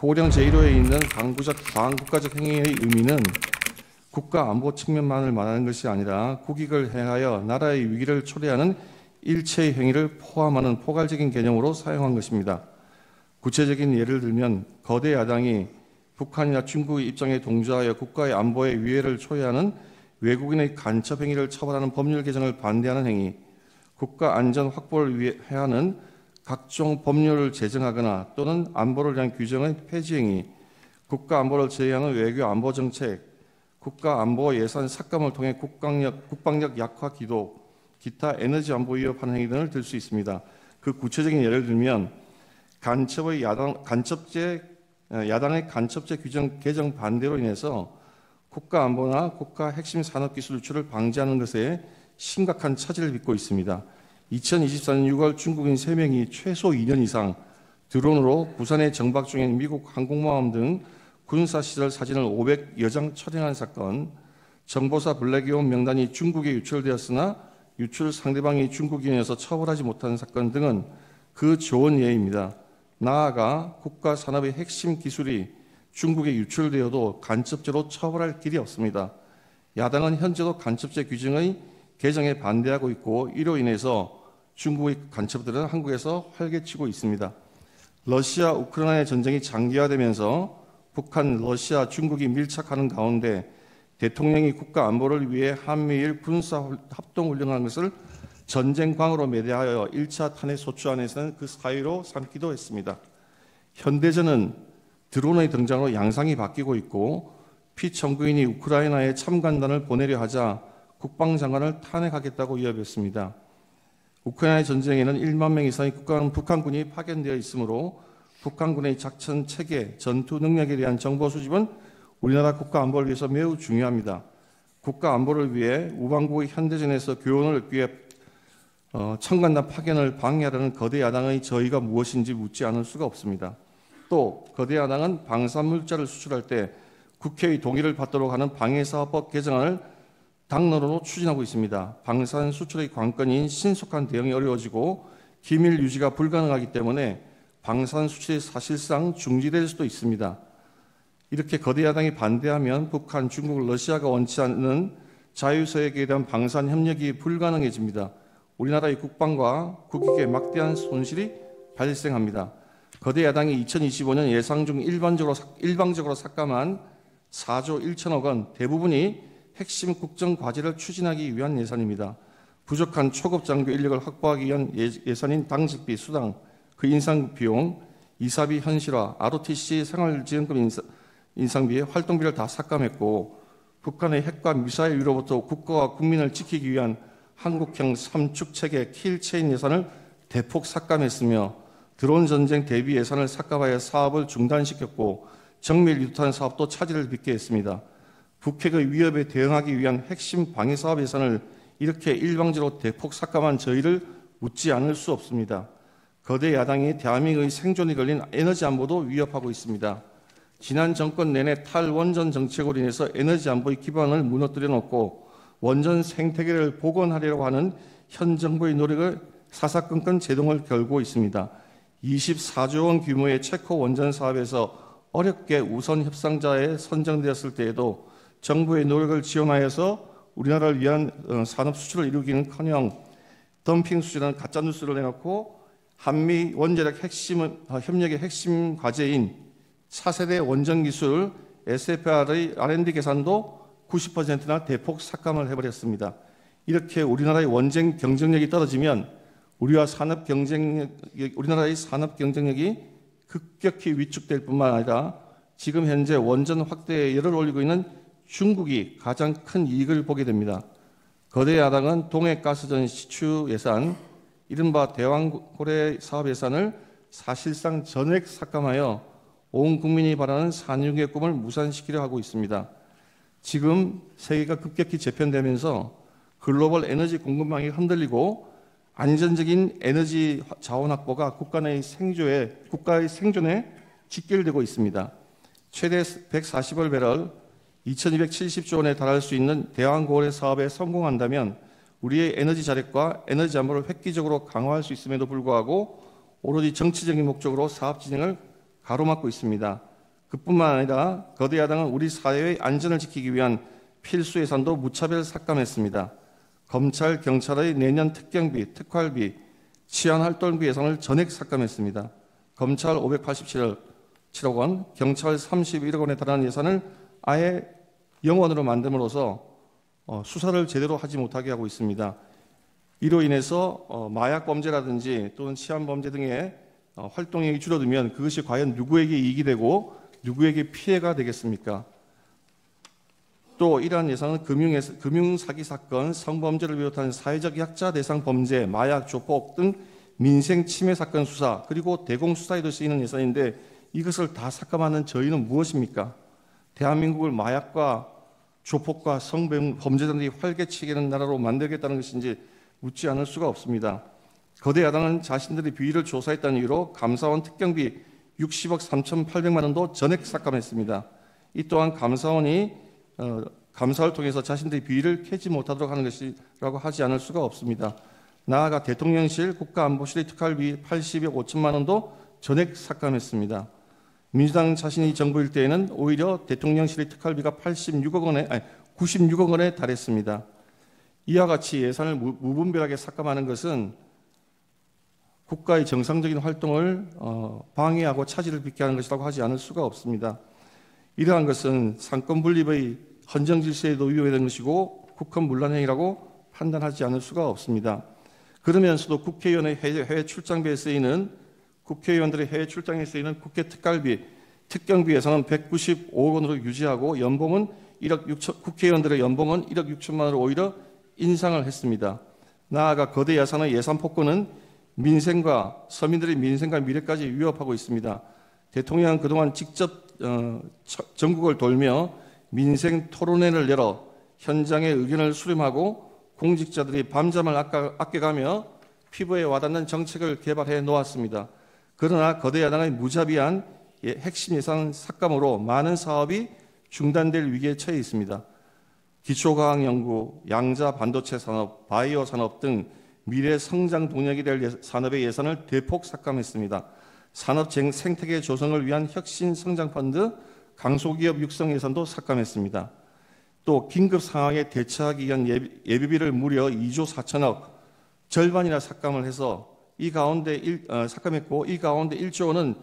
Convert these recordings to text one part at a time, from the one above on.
고령 제1호에 있는 반국가적 행위의 의미는 국가 안보 측면만을 말하는 것이 아니라 국익을 행하여 나라의 위기를 초래하는 일체의 행위를 포함하는 포괄적인 개념으로 사용한 것입니다. 구체적인 예를 들면 거대 야당이 북한이나 중국의 입장에 동조하여 국가의 안보에 위해를 초래하는 외국인의 간첩 행위를 처벌하는 법률 개정을 반대하는 행위, 국가 안전 확보를 위해 하는 각종 법률을 제정하거나 또는 안보를 위한 규정의 폐지 행위, 국가 안보를 제외하는 외교 안보 정책, 국가 안보 예산 삭감을 통해 국방력 약화 기도, 기타 에너지 안보 위협하는 행위 등을 들 수 있습니다. 그 구체적인 예를 들면 야당의 간첩죄 규정 개정 반대로 인해서 국가 안보나 국가 핵심 산업 기술 유출을 방지하는 것에 심각한 차질을 빚고 있습니다. 2024년 6월 중국인 3명이 최소 2년 이상 드론으로 부산에 정박 중인 미국 항공모함 등 군사시설 사진을 500여 장 촬영한 사건, 정보사 블랙이온 명단이 중국에 유출되었으나 유출 상대방이 중국인이어서 처벌하지 못한 사건 등은 그 좋은 예입니다. 나아가 국가 산업의 핵심 기술이 중국에 유출되어도 간첩죄로 처벌할 길이 없습니다. 야당은 현재도 간첩죄 규정의 개정에 반대하고 있고 이로 인해서 중국의 간첩들은 한국에서 활개치고 있습니다. 러시아 우크라이나 전쟁이 장기화되면서 북한, 러시아, 중국이 밀착하는 가운데 대통령이 국가 안보를 위해 한미일 군사 합동훈련한 것을 전쟁광으로 매대하여 1차 탄핵 소추안에서는 그 사유로 삼기도 했습니다. 현대전은 드론의 등장으로 양상이 바뀌고 있고 피청구인이 우크라이나에 참관단을 보내려 하자 국방장관을 탄핵하겠다고 위협했습니다. 우크라이나 전쟁에는 1만 명 이상의 북한군이 파견되어 있으므로 북한군의 작전 체계, 전투 능력에 대한 정보 수집은 우리나라 국가 안보를 위해서 매우 중요합니다. 국가 안보를 위해 우방국의 현대전에서 교훈을 얻기 위해 청관단 파견을 방해하려는 거대 야당의 저의가 무엇인지 묻지 않을 수가 없습니다. 또 거대 야당은 방사물자를 수출할 때 국회의 동의를 받도록 하는 방해사업법 개정안을 당론으로 추진하고 있습니다. 방산 수출의 관건인 신속한 대응이 어려워지고 기밀 유지가 불가능하기 때문에 방산 수출이 사실상 중지될 수도 있습니다. 이렇게 거대 야당이 반대하면 북한, 중국, 러시아가 원치 않는 자유서약에 대한 방산 협력이 불가능해집니다. 우리나라의 국방과 국익에 막대한 손실이 발생합니다. 거대 야당이 2025년 예상 중 일방적으로 삭감한 4조 1천억 원 대부분이 핵심 국정 과제를 추진하기 위한 예산입니다. 부족한 초급 장교 인력을 확보하기 위한 예산인 당직비, 수당, 그 인상 비용, 이사비 현실화, ROTC 생활지원금 인상비에 활동비를 다 삭감했고 북한의 핵과 미사일 위로부터 국가와 국민을 지키기 위한 한국형 삼축 체계 킬체인 예산을 대폭 삭감했으며 드론 전쟁 대비 예산을 삭감하여 사업을 중단시켰고 정밀 유탄 사업도 차질을 빚게 했습니다. 북핵의 위협에 대응하기 위한 핵심 방위 사업 예산을 이렇게 일방적으로 대폭 삭감한 저희를 묻지 않을 수 없습니다. 거대 야당이 대한민국의 생존이 걸린 에너지 안보도 위협하고 있습니다. 지난 정권 내내 탈원전 정책으로 인해서 에너지 안보의 기반을 무너뜨려 놓고 원전 생태계를 복원하려고 하는 현 정부의 노력을 사사건건 제동을 걸고 있습니다. 24조 원 규모의 체코 원전 사업에서 어렵게 우선 협상자에 선정되었을 때에도 정부의 노력을 지원하여서 우리나라를 위한 산업 수출을 이루기는커녕 덤핑 수준의 가짜 뉴스를 내놓고 한미 원자력 협력의 핵심 과제인 차세대 원전 기술 SFR의 R&D 계산도 90%나 대폭 삭감을 해버렸습니다. 이렇게 우리나라의 원전 경쟁력이 떨어지면 우리나라의 산업 경쟁력이 급격히 위축될 뿐만 아니라 지금 현재 원전 확대에 열을 올리고 있는 중국이 가장 큰 이익을 보게 됩니다. 거대 야당은 동해가스전 시추 예산, 이른바 대왕고래 사업 예산을 사실상 전액 삭감하여 온 국민이 바라는 산유국의 꿈을 무산시키려 하고 있습니다. 지금 세계가 급격히 재편되면서 글로벌 에너지 공급망이 흔들리고 안전적인 에너지 자원 확보가 국가의 생존에 직결되고 있습니다. 최대 140월 2270조 원에 달할 수 있는 대왕고래 사업에 성공한다면 우리의 에너지 자력과 에너지 안보를 획기적으로 강화할 수 있음에도 불구하고 오로지 정치적인 목적으로 사업 진행을 가로막고 있습니다. 그뿐만 아니라 거대 야당은 우리 사회의 안전을 지키기 위한 필수 예산도 무차별 삭감했습니다. 검찰, 경찰의 내년 특경비, 특활비, 치안활동비 예산을 전액 삭감했습니다. 검찰 587억 원, 경찰 31억 원에 달하는 예산을 아예 0원으로 만듦으로써 수사를 제대로 하지 못하게 하고 있습니다. 이로 인해서 마약 범죄라든지 또는 치안 범죄 등의 활동이 줄어들면 그것이 과연 누구에게 이익이 되고 누구에게 피해가 되겠습니까? 또 이러한 예산은 금융사기 사건, 성범죄를 비롯한 사회적 약자 대상 범죄, 마약, 조폭 등 민생 침해 사건 수사, 그리고 대공수사에도 쓰이는 예산인데 이것을 다 삭감하는 저희는 무엇입니까? 대한민국을 마약과 조폭과 성범죄자들이 활개치게 나라로 만들겠다는 것인지 묻지 않을 수가 없습니다. 거대 야당은 자신들의 비위를 조사했다는 이유로 감사원 특경비 60억 3,800만 원도 전액 삭감했습니다. 이 또한 감사원이 감사를 통해서 자신들의 비위를 캐지 못하도록 하는 것이라고 하지 않을 수가 없습니다. 나아가 대통령실, 국가안보실의 특활비 80억 5천만 원도 전액 삭감했습니다. 민주당 자신이 정부일 때에는 오히려 대통령실의 특활비가 96억 원에 달했습니다. 이와 같이 예산을 무분별하게 삭감하는 것은 국가의 정상적인 활동을 방해하고 차질을 빚게 하는 것이라고 하지 않을 수가 없습니다. 이러한 것은 상권 분립의 헌정 질서에도 위배되는 것이고 국헌문란행위라고 판단하지 않을 수가 없습니다. 그러면서도 국회의원의 해외 출장비에 쓰이는 국회의원들의 해외 출장에 쓰이는 국회 특갈비, 특경비 예산은 195억 원으로 유지하고 연봉은 1억 6천, 국회의원들의 연봉은 1억 6천만 원으로 오히려 인상을 했습니다. 나아가 거대 예산의 예산 폭거는 민생과 서민들의 민생과 미래까지 위협하고 있습니다. 대통령은 그동안 직접 전국을 돌며 민생 토론회를 열어 현장의 의견을 수렴하고 공직자들이 밤잠을 아껴가며 피부에 와닿는 정책을 개발해 놓았습니다. 그러나 거대 야당의 무자비한 핵심 예산 삭감으로 많은 사업이 중단될 위기에 처해 있습니다. 기초과학연구, 양자 반도체 산업, 바이오 산업 등 미래 성장 동력이 될 산업의 예산을 대폭 삭감했습니다. 산업 생태계 조성을 위한 혁신 성장 펀드, 강소기업 육성 예산도 삭감했습니다. 또 긴급 상황에 대처하기 위한 예비비를 무려 2조 4천억, 절반이나 삭감을 해서 삭감했고 이 가운데 1조 원은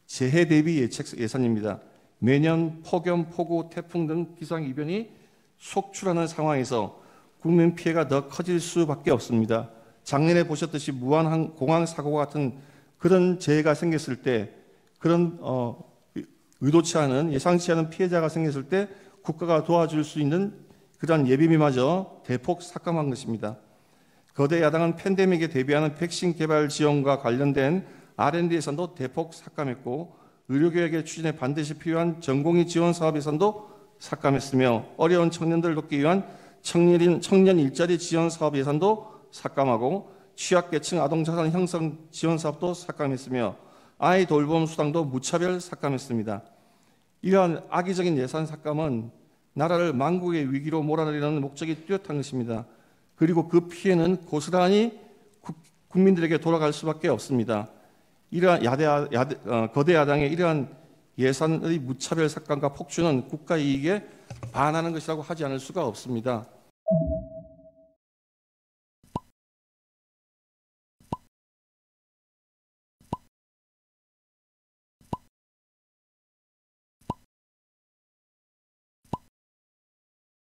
재해 대비 예산입니다. 매년 폭염, 폭우, 태풍 등 기상이변이 속출하는 상황에서 국민 피해가 더 커질 수밖에 없습니다. 작년에 보셨듯이 무한 공항 사고와 같은 그런 재해가 생겼을 때, 그런 의도치 않은 예상치 않은 피해자가 생겼을 때 국가가 도와줄 수 있는 그러한 예비비마저 대폭 삭감한 것입니다. 거대 야당은 팬데믹에 대비하는 백신 개발 지원과 관련된 R&D 예산도 대폭 삭감했고 의료개혁의 추진에 반드시 필요한 전공의 지원 사업 예산도 삭감했으며 어려운 청년들을 돕기 위한 청년 일자리 지원 사업 예산도 삭감하고 취약계층 아동자산 형성 지원 사업도 삭감했으며 아이 돌봄 수당도 무차별 삭감했습니다. 이러한 악의적인 예산 삭감은 나라를 망국의 위기로 몰아내려는 목적이 뚜렷한 것입니다. 그리고 그 피해는 고스란히 국민들에게 돌아갈 수밖에 없습니다. 이러한 거대 야당의 이러한 예산의 무차별 삭감과 폭주는 국가 이익에 반하는 것이라고 하지 않을 수가 없습니다.